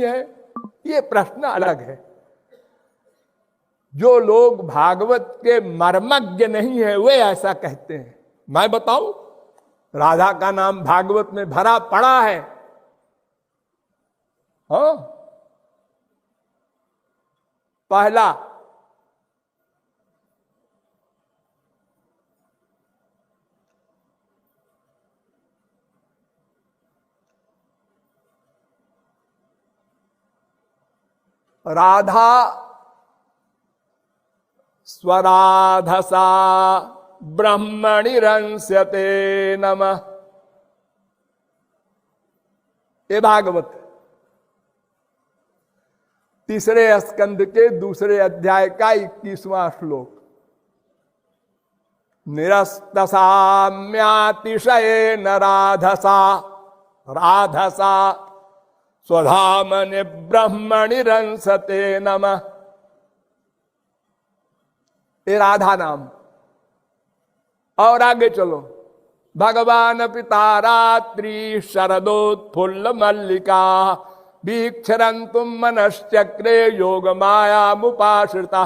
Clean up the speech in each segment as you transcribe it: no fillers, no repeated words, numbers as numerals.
नहीं है, ये प्रश्न अलग है। जो लोग भागवत के मर्मज्ञ नहीं है वे ऐसा कहते हैं। मैं बताऊं, राधा का नाम भागवत में भरा पड़ा है। हाँ, पहला राधा स्वराधसा ब्रह्मणि रंस्यते नमः, ये भागवत तीसरे स्कंद के दूसरे अध्याय का 21वां श्लोक। निरस्तसाम्यातिशयेन राधसा राधसा स्वधामनि ब्रह्मणि रंसते नमः, ये राधा नाम। और आगे चलो, भगवान पिता रात्रि शरदोत्फुल्ल मल्लिका वीक्षरन्तुम मनश्चक्रे योग माया मुपाश्रिता।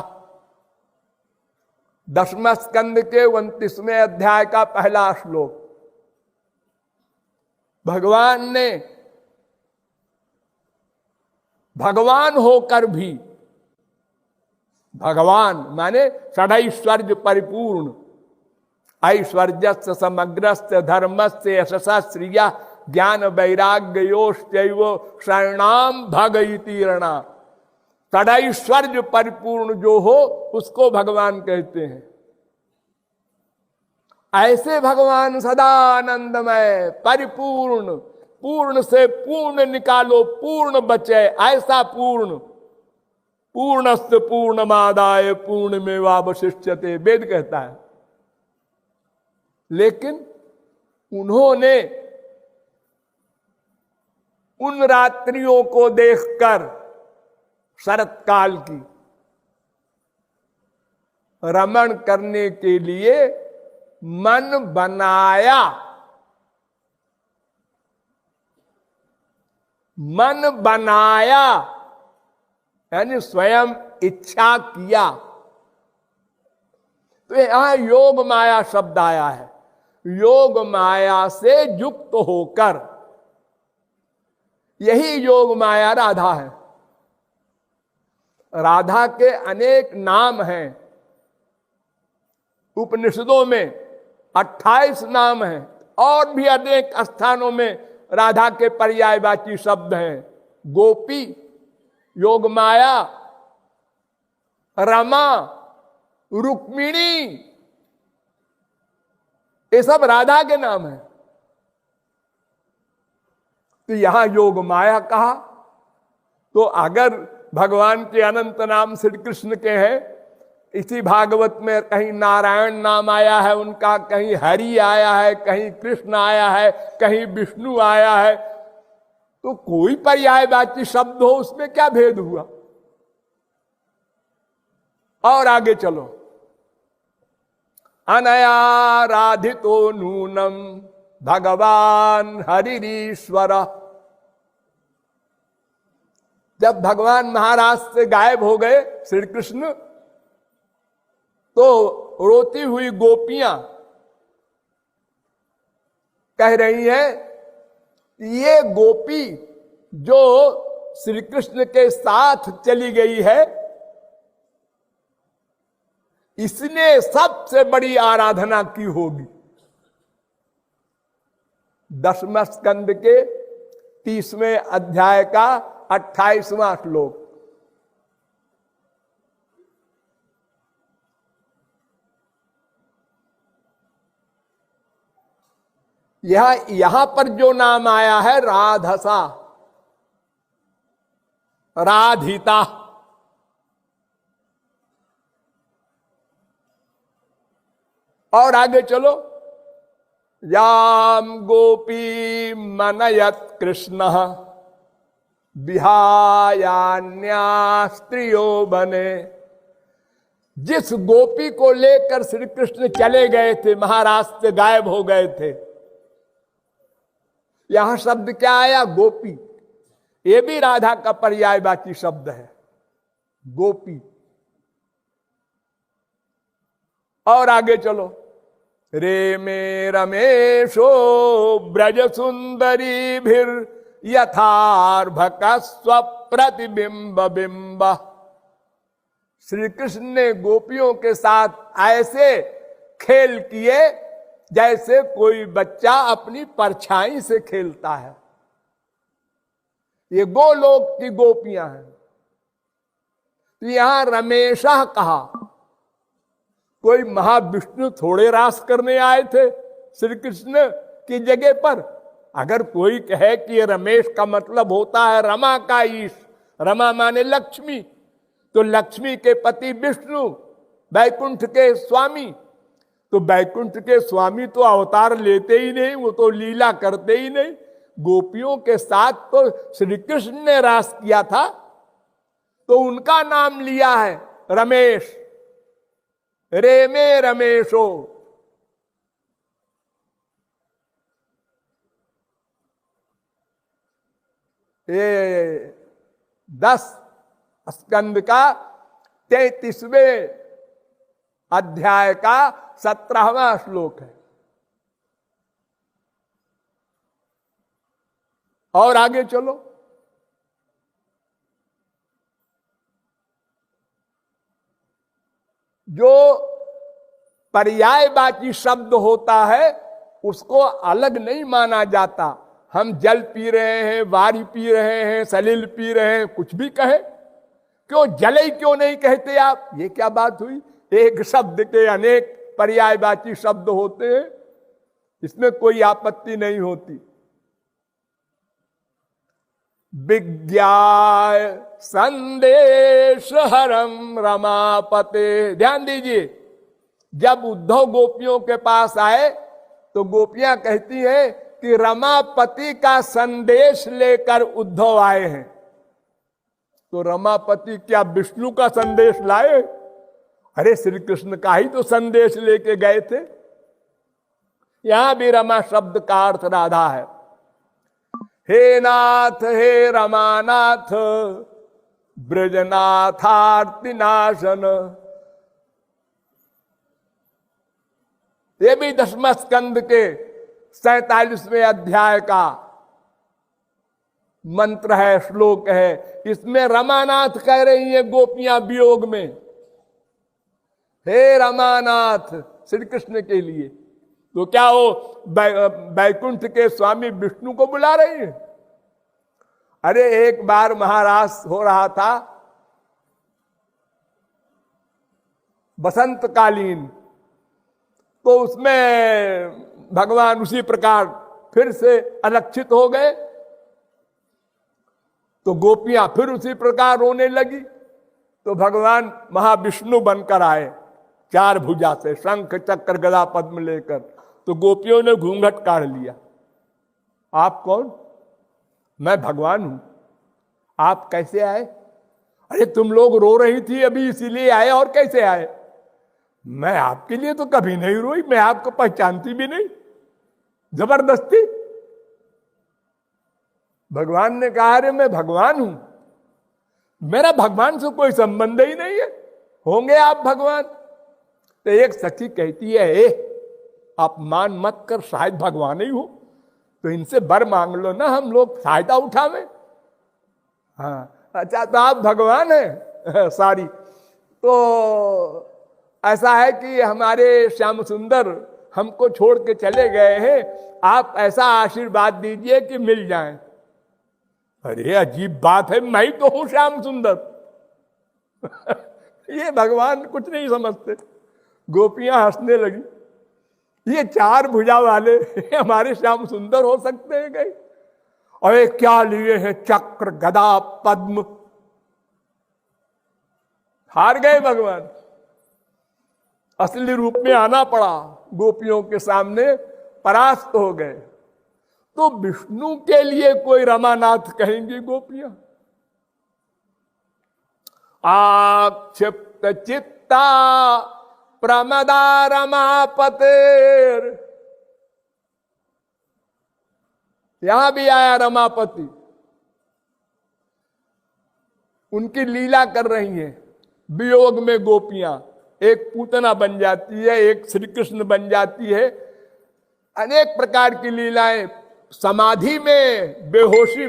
10वें स्कंद के 29वें अध्याय का पहला श्लोक। भगवान ने भगवान होकर भी, भगवान माने षडैश्वर्य परिपूर्ण, ऐश्वर्यस्य समग्रस्य धर्मस्य यशसा श्रिया ज्ञान वैराग्योश्चैव शरणाम भगईतीरणा। षडैश्वर्य परिपूर्ण जो हो उसको भगवान कहते हैं। ऐसे भगवान सदा आनंदमय परिपूर्ण, पूर्ण से पूर्ण निकालो, पूर्ण बचे, ऐसा पूर्ण। पूर्णस्य पूर्णमादाय पूर्णमेवावशिष्यते, वेद कहता है। लेकिन उन्होंने उन रात्रियों को देखकर शरत काल की रमण करने के लिए मन बनाया, मन बनाया यानी स्वयं इच्छा किया। तो यहां योग माया शब्द आया है। योग माया से युक्त होकर, यही योग माया राधा है। राधा के अनेक नाम हैं, उपनिषदों में 28 नाम हैं, और भी अनेक स्थानों में राधा के पर्यायवाची शब्द हैं। गोपी, योग माया, रमा, रुक्मिणी, ये सब राधा के नाम हैं। तो यहां योग माया कहा, तो अगर भगवान के अनंत नाम श्री कृष्ण के हैं, इसी भागवत में कहीं नारायण नाम आया है उनका, कहीं हरि आया है, कहीं कृष्ण आया है, कहीं विष्णु आया है, तो कोई पर्यायवाची शब्द हो उसमें क्या भेद हुआ। और आगे चलो, अनयाराधितो नूनम भगवान हरिरीश्वर। जब भगवान महाराज से गायब हो गए श्री कृष्ण, तो रोती हुई गोपियां कह रही हैं, ये गोपी जो श्री कृष्ण के साथ चली गई है, इसने सबसे बड़ी आराधना की होगी। 10वें स्कंद के 30वें अध्याय का 28वां श्लोक। यहां पर जो नाम आया है राधसा, राधिता, और आगे चलो, याम गोपी मनयत कृष्ण विहायान्या स्त्रियो बने। जिस गोपी को लेकर श्री कृष्ण चले गए थे, महाराज से गायब हो गए थे, यहां शब्द क्या आया? गोपी। ये भी राधा का पर्यायवाची शब्द है, गोपी। और आगे चलो, रे में रमेशो ब्रज सुंदरी भीर यथार्भक स्वप्रतिबिंब बिंब। श्री कृष्ण ने गोपियों के साथ ऐसे खेल किए जैसे कोई बच्चा अपनी परछाई से खेलता है। ये गोलोक की गोपियां हैं। तो यहां रमेशा कहा, कोई महाविष्णु थोड़े रास करने आए थे श्री कृष्ण की जगह पर। अगर कोई कहे कि ये रमेश का मतलब होता है रमा का ईश, रमा माने लक्ष्मी, तो लक्ष्मी के पति विष्णु, बैकुंठ के स्वामी, तो बैकुंठ के स्वामी तो अवतार लेते ही नहीं, वो तो लीला करते ही नहीं। गोपियों के साथ तो श्री कृष्ण ने रास किया था, तो उनका नाम लिया है रमेश। रे में रमेशो। ये 10 स्कंद का 33वें अध्याय का 17वां श्लोक है। और आगे चलो, जो पर्यायवाची शब्द होता है उसको अलग नहीं माना जाता। हम जल पी रहे हैं, वारी पी रहे हैं, सलील पी रहे हैं, कुछ भी कहे, क्यों जले क्यों नहीं कहते आप? ये क्या बात हुई? एक शब्द के अनेक पर्यायवाची शब्द होते हैं, इसमें कोई आपत्ति नहीं होती। विज्ञाय संदेश हरम रमापते। ध्यान दीजिए, जब उद्धव गोपियों के पास आए तो गोपियां कहती हैं कि रमापति का संदेश लेकर उद्धव आए हैं। तो रमापति क्या विष्णु का संदेश लाए? अरे श्री कृष्ण का ही तो संदेश लेके गए थे। यहां भी रमा शब्द का अर्थ राधा है। हे नाथ, हे रमानाथ, ब्रजनाथार्ति नाशन। ये भी 10वें स्कंद के 47वें अध्याय का मंत्र है, श्लोक है। इसमें रमानाथ कह रही है गोपियां वियोग में, हे रमानाथ, श्री कृष्ण के लिए। तो क्या वो बैकुंठ के स्वामी विष्णु को बुला रही है? अरे एक बार महारास हो रहा था बसंत कालीन, तो उसमें भगवान उसी प्रकार फिर से अलक्षित हो गए। तो गोपियां फिर उसी प्रकार रोने लगी। तो भगवान महाविष्णु बनकर आए, 4 भुजा से, शंख चक्र गदा पद्म लेकर। तो गोपियों ने घूंघट काढ़ लिया। आप कौन? मैं भगवान हूं। आप कैसे आए? अरे तुम लोग रो रही थी अभी, इसीलिए आए। और कैसे आए? मैं आपके लिए तो कभी नहीं रोई, मैं आपको पहचानती भी नहीं। जबरदस्ती। भगवान ने कहा, अरे मैं भगवान हूं, मेरा भगवान से कोई संबंध ही नहीं है, होंगे आप भगवान। तो एक सखी कहती है, आप मान मत कर, शायद भगवान ही हो, तो इनसे बर मांग लो ना, हम लोग फायदा उठावे। हाँ अच्छा, तो आप भगवान हैं सारी। तो ऐसा है कि हमारे श्याम सुंदर हमको छोड़ के चले गए हैं, आप ऐसा आशीर्वाद दीजिए कि मिल जाएं। अरे अजीब बात है, मैं तो हूं श्याम सुंदर। ये भगवान कुछ नहीं समझते। गोपियां हंसने लगी, ये 4 भुजा वाले हमारे श्याम सुंदर हो सकते हैं कहीं? अरे क्या लिए हैं, चक्र गदा पद्म। हार गए भगवान, असली रूप में आना पड़ा, गोपियों के सामने परास्त हो गए। तो विष्णु के लिए कोई रमानाथ कहेंगी गोपियां? आक्षिप्त चित्ता प्रमदा रमापतेर। यहां भी आया रमापति। उनकी लीला कर रही हैं। वियोग में गोपियां, एक पूतना बन जाती है, एक श्री कृष्ण बन जाती है, अनेक प्रकार की लीलाएं, समाधि में, बेहोशी